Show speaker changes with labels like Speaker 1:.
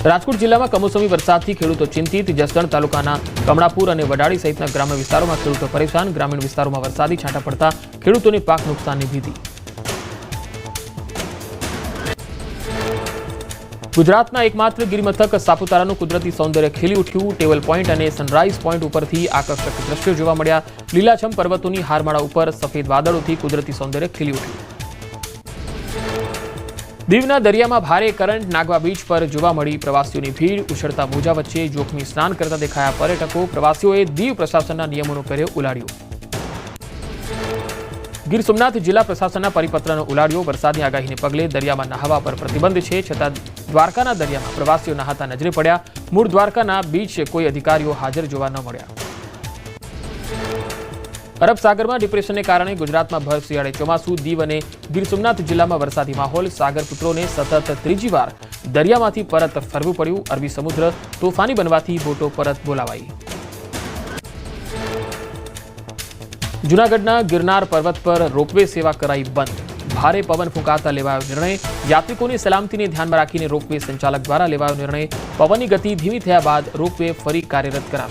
Speaker 1: રાજકોટ જિલ્લામાં કમોસમી વરસાદથી ખેડૂતો ચિંતિત। જસદણ તાલુકાના કમળાપુર અને વડાળી સહિતના ગ્રામ્ય વિસ્તારોમાં ખેડૂતો પરેશાન। ગ્રામીણ વિસ્તારોમાં વરસાદી છાંટા પડતા ખેડૂતોને પાક નુકસાનની ભીતિ। ગુજરાતના એકમાત્ર ગિરિમથક સાપુતારાનું કુદરતી સૌંદર્ય ખીલી ઉઠ્યું। ટેબલ પોઈન્ટ અને સનરાઈઝ પોઈન્ટ ઉપરથી આકર્ષક દ્રશ્યો જોવા મળ્યા। લીલાછમ પર્વતોની હારમાળા ઉપર સફેદ વાદળોથી કુદરતી સૌંદર્ય ખીલી ઉઠ્યું। દીવના દરિયામાં ભારે કરંટ। નાગવા બીચ પર જોવા મળી પ્રવાસીઓની ભીડ। ઉછળતા મોજા વચ્ચે જોખમી સ્નાન કરતા દેખાયા પર્યટકો। પ્રવાસીઓએ દીવ પ્રશાસનના નિયમોનો કર્યો ઉલાળ્યો। ગીર સોમનાથ જિલ્લા પ્રશાસનના પરિપત્રનો ઉલાળ્યો। વરસાદની આગાહીને પગલે દરિયામાં નહાવા પર પ્રતિબંધ છે, છતાં દ્વારકાના દરિયામાં પ્રવાસીઓ નહાતા નજરે પડ્યા। મૂળ દ્વારકાના બીચ કોઈ અધિકારીઓ હાજર જોવા ન મળ્યા। અરબ સાગરમાં ડિપ્રેશનને કારણે ગુજરાતમાં ભર શિયાળે ચોમાસું। દીવ અને ગીર સોમનાથ જિલ્લામાં વરસાદી માહોલ। સાગરપુત્રોને સતત ત્રીજી વાર દરિયામાંથી પરત ફરવું પડ્યું। અરબી સમુદ્ર તોફાની બનવાથી બોટો પરત બોલાવાઈ। જૂનાગઢના ગિરનાર પર્વત પર રોપવે સેવા કરાઈ બંધ। ભારે પવન ફૂંકાતા લેવાયો નિર્ણય। યાત્રિકોની સલામતીને ધ્યાનમાં રાખીને રોપવે સંચાલક દ્વારા લેવાયો નિર્ણય। પવનની ગતિ ધીમી થયા બાદ રોપવે ફરી કાર્યરત કરાશે।